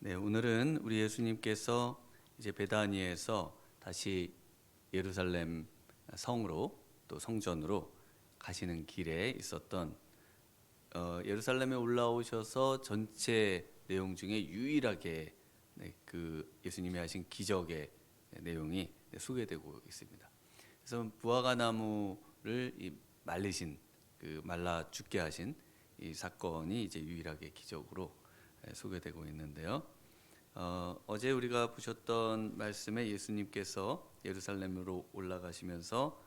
네, 오늘은 우리 예수님께서 이제 베다니에서 다시 예루살렘 성으로 또 성전으로 가시는 길에 있었던 예루살렘에 올라오셔서 전체 내용 중에 유일하게 그 예수님이 하신 기적의 내용이 소개되고 있습니다. 그래서 무화과 나무를 말리신 그 말라 죽게 하신 이 사건이 이제 유일하게 기적으로 소개되고 있는데요. 어제 우리가 보셨던 말씀에 예수님께서 예루살렘으로 올라가시면서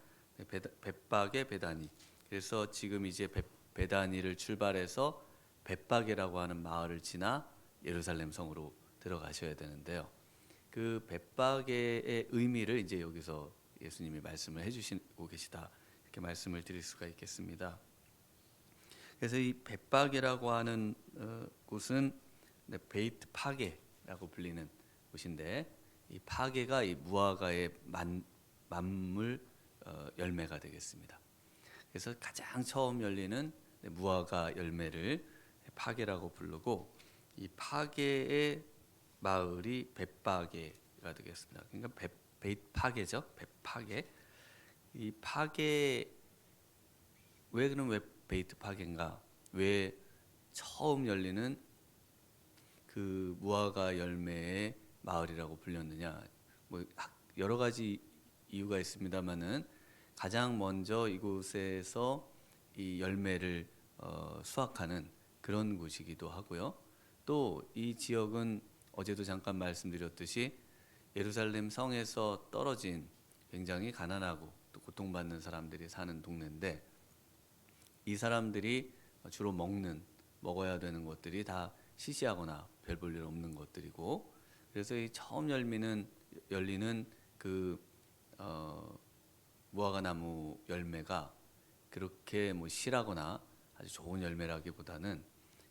벳박의 베다니, 그래서 지금 이제 베다니를 출발해서 벳박이라고 하는 마을을 지나 예루살렘 성으로 들어가셔야 되는데요. 그 벳박의 의미를 이제 여기서 예수님이 말씀을 해주시고 계시다, 이렇게 말씀을 드릴 수가 있겠습니다. 그래서 이 벳박이라고 하는 곳은 베이트 파게라고 불리는 곳인데, 이 파게가 이 무화과의 만물 열매가 되겠습니다. 그래서 가장 처음 열리는 무화과 열매를 파게라고 부르고, 이 파게의 마을이 벳파게가 되겠습니다. 그러니까 베이트 파게죠. 벳파게. 이 파게, 왜 베이트 파게인가? 왜 처음 열리는 그 무화과 열매의 마을이라고 불렸느냐? 뭐 여러 가지 이유가 있습니다만은 가장 먼저 이곳에서 이 열매를 수확하는 그런 곳이기도 하고요. 또 이 지역은 어제도 잠깐 말씀드렸듯이 예루살렘 성에서 떨어진 굉장히 가난하고 또 고통받는 사람들이 사는 동네인데, 이 사람들이 주로 먹어야 되는 것들이 다 시시하거나 별 볼 일 없는 것들이고, 그래서 이 처음 열리는 그 무화과 나무 열매가 그렇게 뭐 실하거나 아주 좋은 열매라기보다는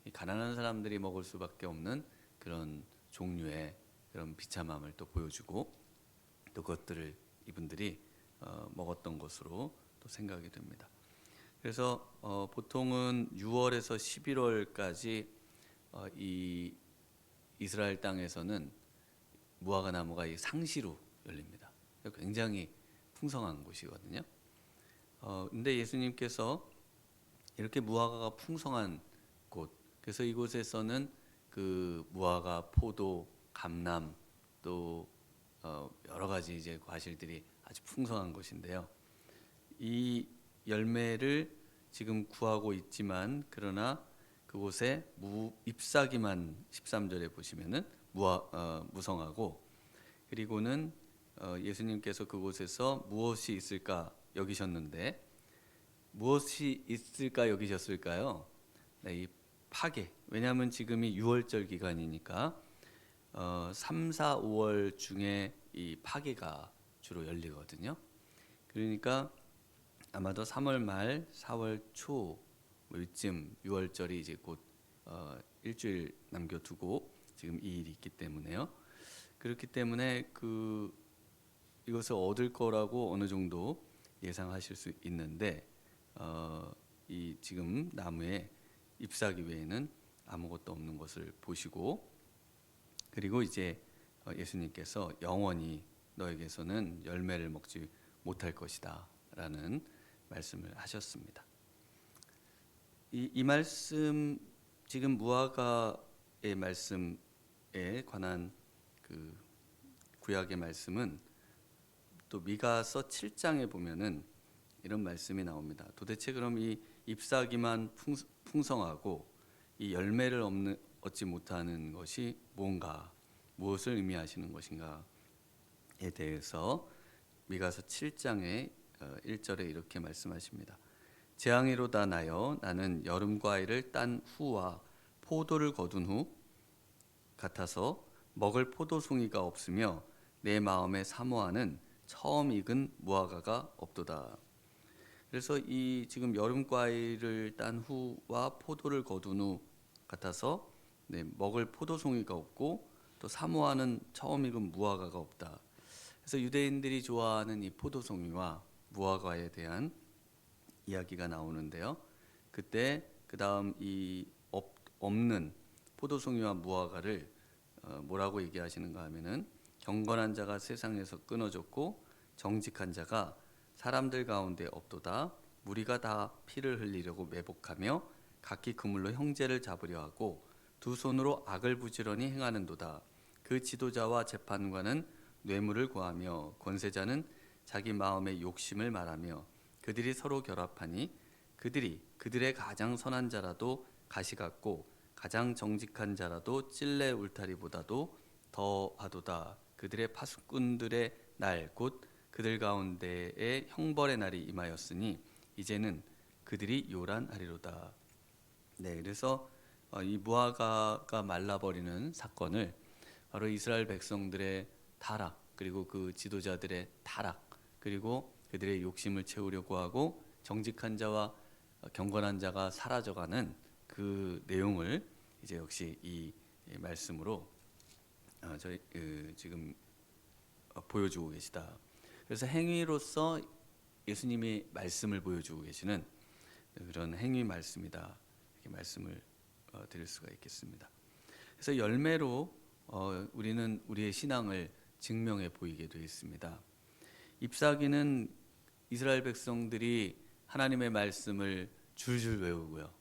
이 가난한 사람들이 먹을 수밖에 없는 그런 종류의 그런 비참함을 또 보여주고, 또 그것들을 이분들이 먹었던 것으로 또 생각이 됩니다. 그래서 보통은 6월에서 11월까지 이 이스라엘 땅에서는 무화과 나무가 이 상시로 열립니다. 굉장히 풍성한 곳이거든요. 근데 예수님께서 이렇게 무화과가 풍성한 곳, 그래서 이곳에서는 그 무화과, 포도, 감람, 또 여러 가지 이제 과실들이 아주 풍성한 곳인데요. 이 열매를 지금 구하고 있지만, 그러나 그곳에 잎사귀만 13절에 보시면은 무성하고, 그리고는 예수님께서 그곳에서 무엇이 있을까 여기셨는데, 무엇이 있을까 여기셨을까요? 네, 이 파게. 왜냐하면 지금이 6월절 기간이니까 3, 4, 5월 중에 이 파게가 주로 열리거든요. 그러니까 아마도 3월 말, 4월 초 이쯤 6월절이 이제 곧 일주일 남겨두고 지금 이 일이 있기 때문에요. 그렇기 때문에 이것을 얻을 거라고 어느 정도 예상하실 수 있는데, 이 지금 나무에 잎사귀 외에는 아무것도 없는 것을 보시고, 그리고 이제 예수님께서 영원히 너에게서는 열매를 먹지 못할 것이다 라는 말씀을 하셨습니다. 이 말씀, 지금 무화과의 말씀에 관한 그 구약의 말씀은 또 미가서 7장에 보면은 이런 말씀이 나옵니다. 도대체 그럼 이 잎사귀만 풍성하고 이 열매를 얻지 못하는 것이 뭔가, 무엇을 의미하시는 것인가에 대해서 미가서 7장의 1절에 이렇게 말씀하십니다. 재앙이로다 나여 나는 여름 과일을 딴 후와 포도를 거둔 후 같아서 먹을 포도송이가 없으며 내 마음에 사모하는 처음 익은 무화과가 없도다. 그래서 이 지금 여름 과일을 딴 후와 포도를 거둔 후 같아서 먹을 포도송이가 없고 또 사모하는 처음 익은 무화과가 없다. 그래서 유대인들이 좋아하는 이 포도송이와 무화과에 대한 이야기가 나오는데요. 그때 그 다음 이 없는 포도송이와 무화과를 뭐라고 얘기하시는가 하면은 경건한 자가 세상에서 끊어졌고 정직한 자가 사람들 가운데 없도다. 무리가 다 피를 흘리려고 매복하며 각기 그물로 형제를 잡으려 하고 두 손으로 악을 부지런히 행하는도다. 그 지도자와 재판관은 뇌물을 구하며 권세자는 자기 마음의 욕심을 말하며 그들이 서로 결합하니 그들이 그들의 가장 선한 자라도 가시 같고 가장 정직한 자라도 찔레 울타리보다도 더하도다. 그들의 파수꾼들의 날 곧 그들 가운데에 형벌의 날이 임하였으니 이제는 그들이 요란하리로다. 네, 그래서 이 무화과가 말라버리는 사건을 바로 이스라엘 백성들의 타락, 그리고 그 지도자들의 타락, 그리고 그들의 욕심을 채우려고 하고 정직한 자와 경건한 자가 사라져가는 그 내용을 이제 역시 이 말씀으로 저희 지금 보여주고 계시다. 그래서 행위로서 예수님이 말씀을 보여주고 계시는 그런 행위 말씀이다. 이렇게 말씀을 드릴 수가 있겠습니다. 그래서 열매로 우리는 우리의 신앙을 증명해 보이게 되어 있습니다. 잎사귀는 이스라엘 백성들이 하나님의 말씀을 줄줄 외우고요.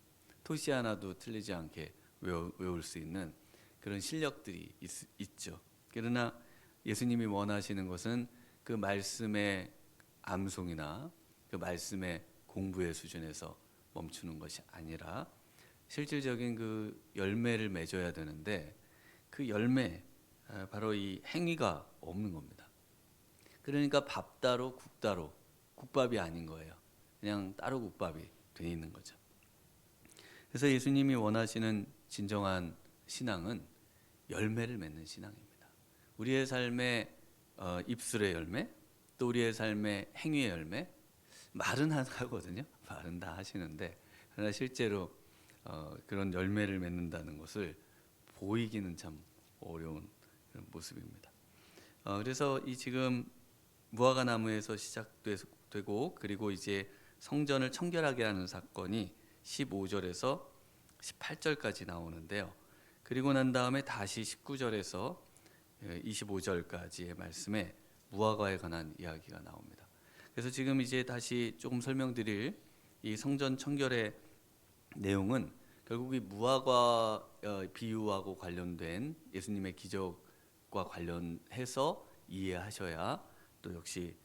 토시 하나도 틀리지 않게 외울 수 있는 그런 실력들이 있죠. 그러나 예수님이 원하시는 것은 그 말씀의 암송이나 그 말씀의 공부의 수준에서 멈추는 것이 아니라 실질적인 그 열매를 맺어야 되는데 그 열매, 바로 이 행위가 없는 겁니다. 그러니까 밥 따로 국 따로, 국밥이 아닌 거예요. 그냥 따로 국밥이 돼 있는 거죠. 그래서 예수님이 원하시는 진정한 신앙은 열매를 맺는 신앙입니다. 우리의 삶의 입술의 열매, 또 우리의 삶의 행위의 열매, 말은 하거든요. 말은 다 하시는데 그러나 실제로 그런 열매를 맺는다는 것을 보이기는 참 어려운 그런 모습입니다. 그래서 이 지금 무화과 나무에서 시작되고 그리고 이제 성전을 청결하게 하는 사건이 15절에서 18절까지 나오는데요. 그리고 난 다음에 다시 19절에서 25절까지의 말씀에 무화과에 관한 이야기가 나옵니다. 그래서 지금 이제 다시 조금 설명드릴 이 성전 청결의 내용은 결국 이 무화과 비유하고 관련된 예수님의 기적과 관련해서 이해하셔야 또 역시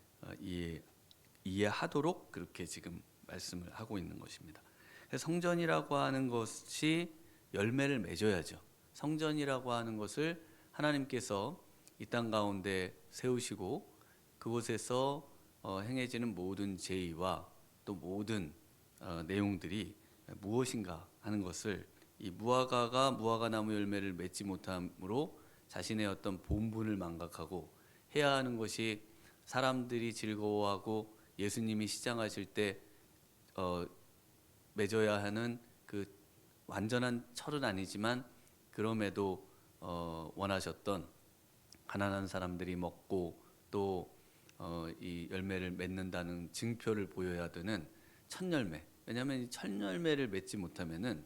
이해하도록 그렇게 지금 말씀을 하고 있는 것입니다. 성전이라고 하는 것이 열매를 맺어야죠. 성전이라고 하는 것을 하나님께서 이 땅 가운데 세우시고 그곳에서 행해지는 모든 제의와 또 모든 내용들이 무엇인가 하는 것을 이 무화과가 무화과 나무 열매를 맺지 못함으로 자신의 어떤 본분을 망각하고 해야 하는 것이 사람들이 즐거워하고 예수님이 시장하실 때 맺어야 하는 그 완전한 철은 아니지만 그럼에도 원하셨던 가난한 사람들이 먹고 또 이 열매를 맺는다는 증표를 보여야 되는 첫 열매. 왜냐하면 이 첫 열매를 맺지 못하면은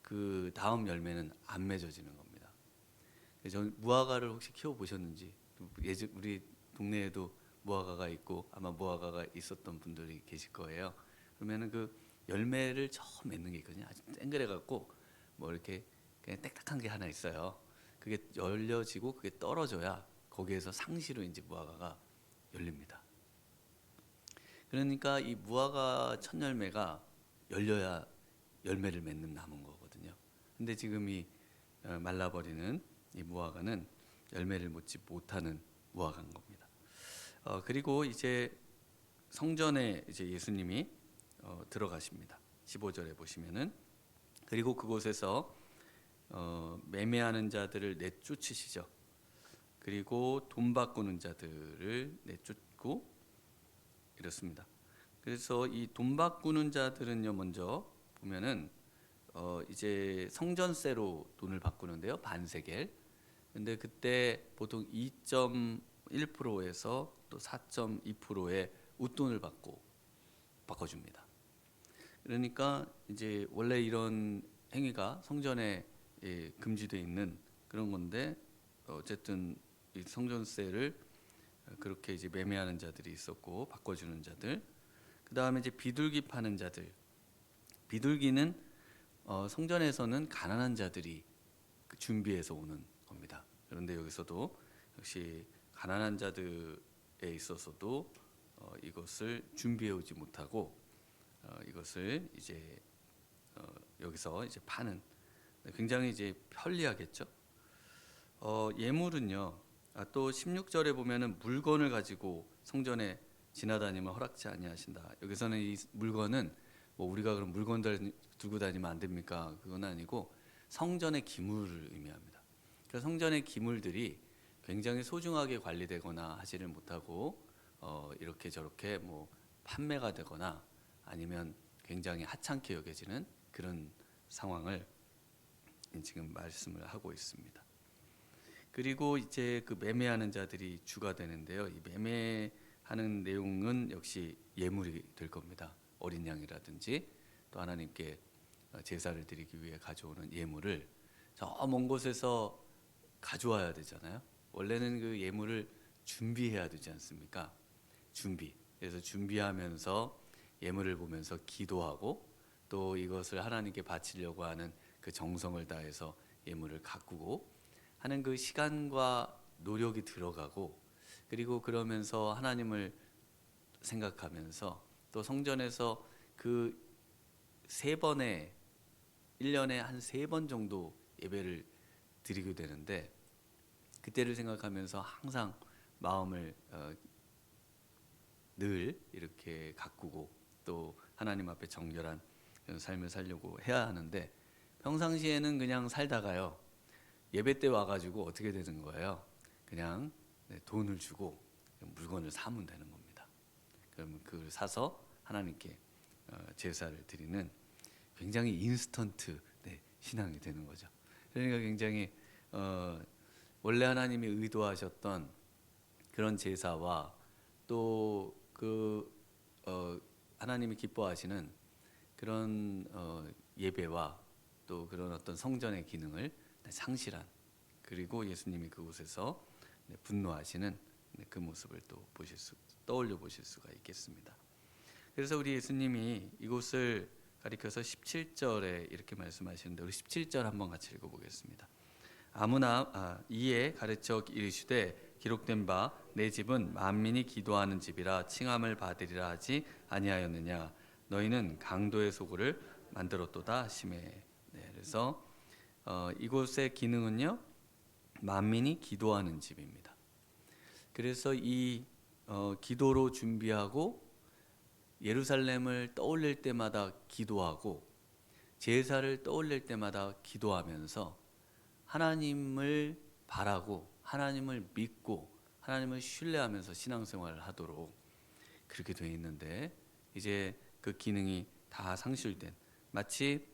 그 다음 열매는 안 맺어지는 겁니다. 저 무화과를 혹시 키워 보셨는지, 예전 우리 동네에도 무화과가 있고 아마 무화과가 있었던 분들이 계실 거예요. 그러면은 그 열매를 처음 맺는 게 있거든요. 아주 땡그래 갖고 뭐 이렇게 그냥 딱딱한 게 하나 있어요. 그게 열려지고 그게 떨어져야 거기에서 상시로 이제 무화과가 열립니다. 그러니까 이 무화과 첫 열매가 열려야 열매를 맺는 나무인 거거든요. 근데 지금 이 말라버리는 이 무화과는 열매를 맺지 못하는 무화과인 겁니다. 그리고 이제 성전에 이제 예수님이 들어가십니다. 15절에 보시면은 그리고 그곳에서 매매하는 자들을 내쫓으시죠. 그리고 돈 바꾸는 자들을 내쫓고 이렇습니다. 그래서 이 돈 바꾸는 자들은요, 먼저 보면은 이제 성전세로 돈을 바꾸는데요, 반세겔. 근데 그때 보통 2.1%에서 또 4.2%의 웃돈을 받고 바꿔줍니다. 그러니까 이제 원래 이런 행위가 성전에 금지되어 있는 그런 건데 어쨌든 이 성전세를 그렇게 이제 매매하는 자들이 있었고 바꿔주는 자들. 그 다음에 이제 비둘기 파는 자들. 비둘기는 성전에서는 가난한 자들이 준비해서 오는 겁니다. 그런데 여기서도 역시 가난한 자들에 있어서도 이것을 준비해 오지 못하고 이것을 이제 여기서 이제 파는, 굉장히 이제 편리하겠죠. 예물은요. 또 16절에 보면은 물건을 가지고 성전에 지나다니면 허락지 아니하신다. 여기서는 이 물건은 뭐 우리가 그럼 물건들 들고 다니면 안 됩니까? 그건 아니고 성전의 기물을 의미합니다. 그래서 성전의 기물들이 굉장히 소중하게 관리되거나 하지를 못하고 이렇게 저렇게 뭐 판매가 되거나 아니면 굉장히 하찮게 여겨지는 그런 상황을 지금 말씀을 하고 있습니다. 그리고 이제 그 매매하는 자들이 주가 되는데요. 이 매매하는 내용은 역시 예물이 될 겁니다. 어린 양이라든지 또 하나님께 제사를 드리기 위해 가져오는 예물을 저 먼 곳에서 가져와야 되잖아요. 원래는 그 예물을 준비해야 되지 않습니까? 그래서 준비하면서 예물을 보면서 기도하고 또 이것을 하나님께 바치려고 하는 그 정성을 다해서 예물을 가꾸고 하는 그 시간과 노력이 들어가고, 그리고 그러면서 하나님을 생각하면서 또 성전에서 그 3번에 1년에 한 3번 정도 예배를 드리게 되는데, 그때를 생각하면서 항상 마음을 늘 이렇게 가꾸고 또 하나님 앞에 정결한 그런 삶을 살려고 해야 하는데, 평상시에는 그냥 살다가요 예배 때 와가지고 어떻게 되는 거예요? 그냥 돈을 주고 물건을 사면 되는 겁니다. 그러면 그걸 사서 하나님께 제사를 드리는 굉장히 인스턴트 신앙이 되는 거죠. 그러니까 굉장히 원래 하나님이 의도하셨던 그런 제사와 또 그 하나님이 기뻐하시는 그런 예배와 또 그런 어떤 성전의 기능을 상실한, 그리고 예수님이 그곳에서 분노하시는 그 모습을 또 떠올려 보실 수가 있겠습니다. 그래서 우리 예수님이 이곳을 가리켜서 17절에 이렇게 말씀하시는데, 우리 17절 한번 같이 읽어보겠습니다. 아무나 이에 가르쳐 이르시되 기록된 바 내 집은 만민이 기도하는 집이라 칭함을 받으리라 하지 아니하였느냐. 너희는 강도의 소굴을 만들었도다 하시매. 그래서 이곳의 기능은요 만민이 기도하는 집입니다. 그래서 이 기도로 준비하고 예루살렘을 떠올릴 때마다 기도하고 제사를 떠올릴 때마다 기도하면서 하나님을 바라고 하나님을 믿고 하나님을 신뢰하면서 신앙생활을 하도록 그렇게 되어 있는데, 이제 그 기능이 다 상실된, 마치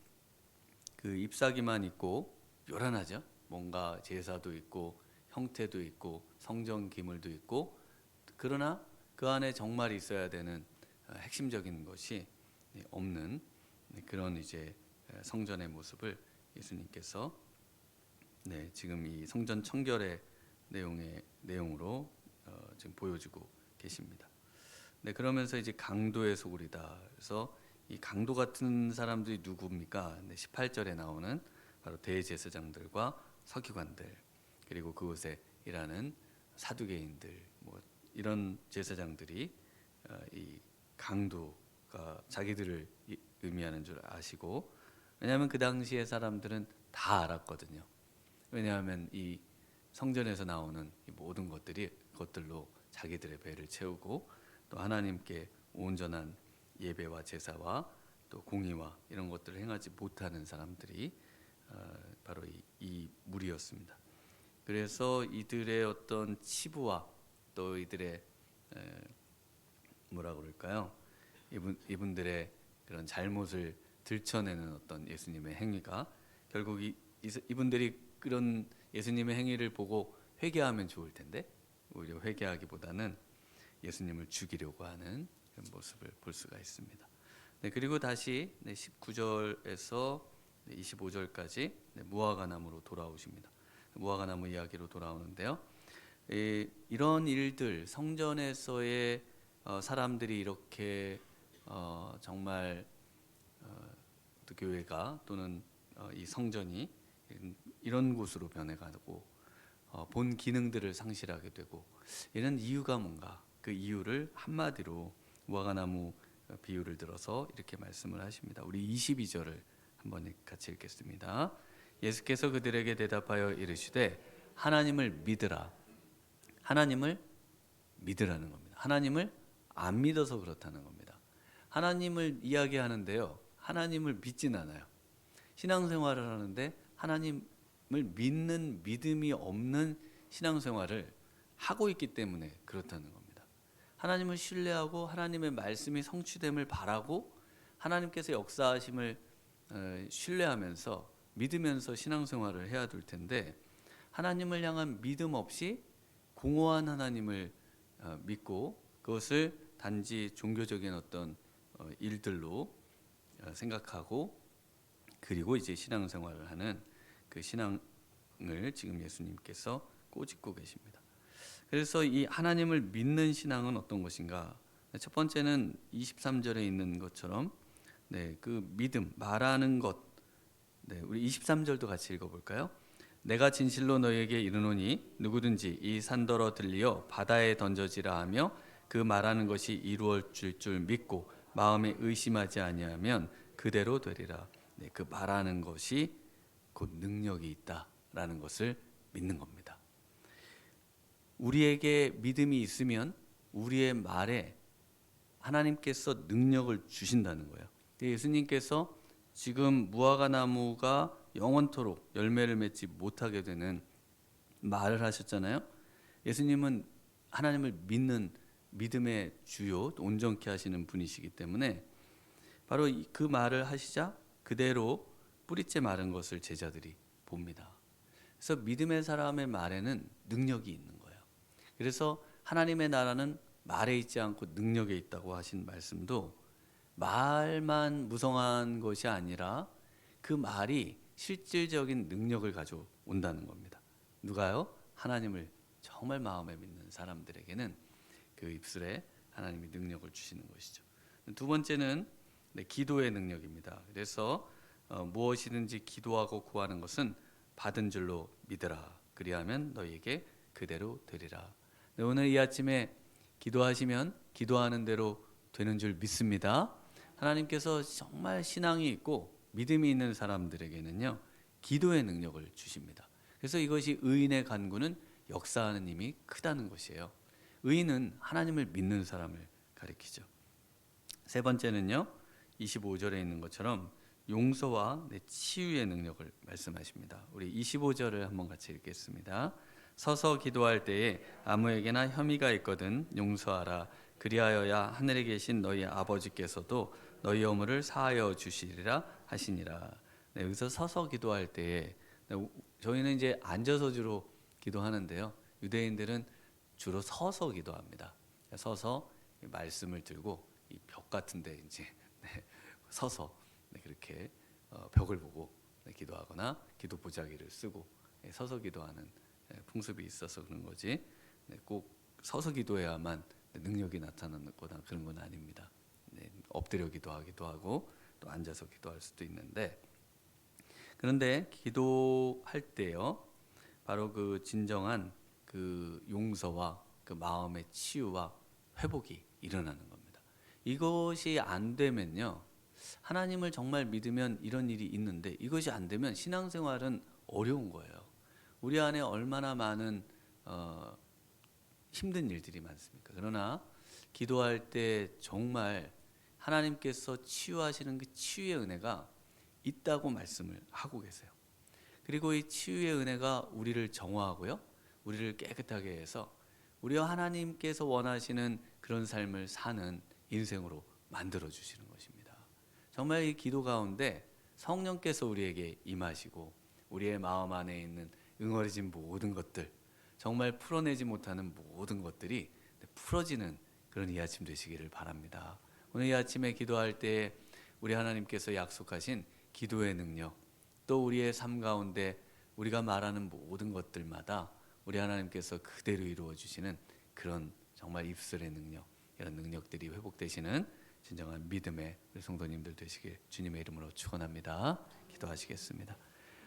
그 잎사귀만 있고 요란하죠. 뭔가 제사도 있고 형태도 있고 성전 기물도 있고, 그러나 그 안에 정말 있어야 되는 핵심적인 것이 없는 그런 이제 성전의 모습을 예수님께서 지금 이 성전 청결의 내용으로 지금 보여주고 계십니다. 그러면서 이제 강도의 소굴이다. 그래서 이 강도 같은 사람들이 누구입니까? 18절에 나오는 바로 대제사장들과 서기관들, 그리고 그곳에 일하는 사두개인들, 뭐 이런 제사장들이 이 강도가 자기들을 의미하는 줄 아시고, 왜냐하면 그 당시의 사람들은 다 알았거든요. 왜냐하면 이 성전에서 나오는 이 모든 것들로 자기들의 배를 채우고 또 하나님께 온전한 예배와 제사와 또 공의와 이런 것들을 행하지 못하는 사람들이 바로 이 무리였습니다. 그래서 이들의 어떤 치부와 또 이들의 뭐라 그럴까요? 이분들의 그런 잘못을 들춰내는 어떤 예수님의 행위가 결국 이분들이 그런 예수님의 행위를 보고 회개하면 좋을 텐데 오히려 회개하기보다는 예수님을 죽이려고 하는 그런 모습을 볼 수가 있습니다. 그리고 다시 19절에서 25절까지 무화과나무로 돌아오십니다. 무화과나무 이야기로 돌아오는데요. 이런 일들, 성전에서의 사람들이 이렇게 정말 또 교회가 또는 이 성전이 이런 곳으로 변해가고 본 기능들을 상실하게 되고, 이런 이유가 뭔가, 그 이유를 한마디로 무화과나무 비유를 들어서 이렇게 말씀을 하십니다. 우리 22절을 한번 같이 읽겠습니다. 예수께서 그들에게 대답하여 이르시되 하나님을 믿으라. 하나님을 믿으라는 겁니다. 하나님을 안 믿어서 그렇다는 겁니다. 하나님을 이야기하는데요, 하나님을 믿진 않아요. 신앙생활을 하는데 하나님을 믿는 믿음이 없는 신앙생활을 하고 있기 때문에 그렇다는 겁니다. 하나님을 신뢰하고 하나님의 말씀이 성취됨을 바라고 하나님께서 역사하심을 신뢰하면서 믿으면서 신앙생활을 해야 될 텐데, 하나님을 향한 믿음 없이 공허한 하나님을 믿고 그것을 단지 종교적인 어떤 일들로 생각하고, 그리고 이제 신앙생활을 하는 그 신앙을 지금 예수님께서 꼬집고 계십니다. 그래서 이 하나님을 믿는 신앙은 어떤 것인가? 첫 번째는 23절에 있는 것처럼 그 믿음, 말하는 것. 우리 23절도 같이 읽어볼까요? 내가 진실로 너희에게 이르노니 누구든지 이 산더러 들리어 바다에 던져지라 하며 그 말하는 것이 이루어질 줄 믿고 마음에 의심하지 아니하면 그대로 되리라. 그 말하는 것이 곧 능력이 있다라는 것을 믿는 겁니다. 우리에게 믿음이 있으면 우리의 말에 하나님께서 능력을 주신다는 거예요. 예수님께서 지금 무화과나무가 영원토록 열매를 맺지 못하게 되는 말을 하셨잖아요. 예수님은 하나님을 믿는 믿음의 주요, 온전케 하시는 분이시기 때문에 바로 그 말을 하시자 그대로 뿌리째 마른 것을 제자들이 봅니다. 그래서 믿음의 사람의 말에는 능력이 있는 거예요. 그래서 하나님의 나라는 말에 있지 않고 능력에 있다고 하신 말씀도 말만 무성한 것이 아니라 그 말이 실질적인 능력을 가져온다는 겁니다. 누가요? 하나님을 정말 마음에 믿는 사람들에게는 그 입술에 하나님이 능력을 주시는 것이죠. 두 번째는 기도의 능력입니다. 그래서 무엇이든지 기도하고 구하는 것은 받은 줄로 믿으라. 그리하면 너희에게 그대로 되리라. 오늘 이 아침에 기도하시면 기도하는 대로 되는 줄 믿습니다. 하나님께서 정말 신앙이 있고 믿음이 있는 사람들에게는요, 기도의 능력을 주십니다. 그래서 이것이 의인의 간구는 역사하는 힘이 크다는 것이에요. 의인은 하나님을 믿는 사람을 가리키죠. 세 번째는요, 25절에 있는 것처럼 용서와 치유의 능력을 말씀하십니다. 우리 25절을 한번 같이 읽겠습니다. 서서 기도할 때에 아무에게나 혐의가 있거든 용서하라. 그리하여야 하늘에 계신 너희 아버지께서도 너희 허물을 사하여 주시리라 하시니라. 여기서 서서 기도할 때에, 저희는 이제 앉아서 주로 기도하는데요, 유대인들은 주로 서서 기도합니다. 서서 말씀을 들고 이 벽 같은데 이제 서서 그렇게 벽을 보고 기도하거나 기도 보자기를 쓰고 서서 기도하는 풍습이 있어서 그런 거지, 꼭 서서 기도해야만 능력이 나타나는 거나 그런 건 아닙니다. 엎드려 기도하기도 하고 또 앉아서 기도할 수도 있는데, 그런데 기도할 때요, 바로 그 진정한 그 용서와 그 마음의 치유와 회복이 일어나는 겁니다. 이것이 안 되면요, 하나님을 정말 믿으면 이런 일이 있는데 이것이 안 되면 신앙생활은 어려운 거예요. 우리 안에 얼마나 많은 힘든 일들이 많습니까? 그러나 기도할 때 정말 하나님께서 치유하시는 그 치유의 은혜가 있다고 말씀을 하고 계세요. 그리고 이 치유의 은혜가 우리를 정화하고요, 우리를 깨끗하게 해서 우리와 하나님께서 원하시는 그런 삶을 사는 인생으로 만들어 주시는 것입니다. 정말 이 기도 가운데 성령께서 우리에게 임하시고 우리의 마음 안에 있는 응어리진 모든 것들, 정말 풀어내지 못하는 모든 것들이 풀어지는 그런 이 아침 되시기를 바랍니다. 오늘 이 아침에 기도할 때 우리 하나님께서 약속하신 기도의 능력, 또 우리의 삶 가운데 우리가 말하는 모든 것들마다 우리 하나님께서 그대로 이루어 주시는 그런 정말 입술의 능력, 이런 능력들이 회복되시는 진정한 믿음의 우리 성도님들 되시길 주님의 이름으로 축원합니다. 기도하시겠습니다.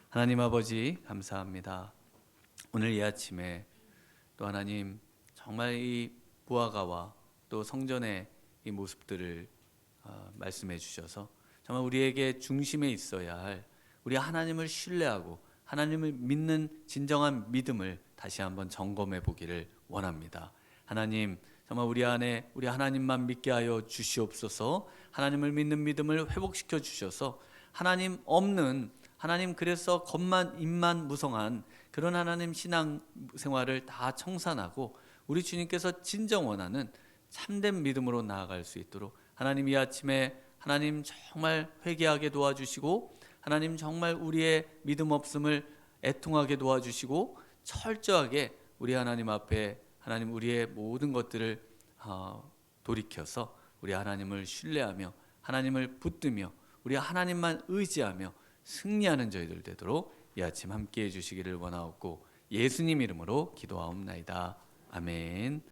하나님 아버지 감사합니다. 오늘 이 아침에 또 하나님 정말 이 부하가와 또 성전의 이 모습들을 말씀해 주셔서 정말 우리에게 중심에 있어야 할 우리 하나님을 신뢰하고 하나님을 믿는 진정한 믿음을 다시 한번 점검해 보기를 원합니다. 하나님 정말 우리 안에 우리 하나님만 믿게 하여 주시옵소서. 하나님을 믿는 믿음을 회복시켜 주셔서 하나님 없는 하나님 그래서 겉만 입만 무성한 그런 하나님 신앙 생활을 다 청산하고 우리 주님께서 진정 원하는 참된 믿음으로 나아갈 수 있도록 하나님 이 아침에 하나님 정말 회개하게 도와주시고 하나님 정말 우리의 믿음 없음을 애통하게 도와주시고 철저하게 우리 하나님 앞에 하나님 우리의 모든 것들을 돌이켜서 우리 하나님을 신뢰하며 하나님을 붙들며 우리 하나님만 의지하며 승리하는 저희들 되도록 이 아침 함께해 주시기를 원하옵고 예수님 이름으로 기도하옵나이다. 아멘.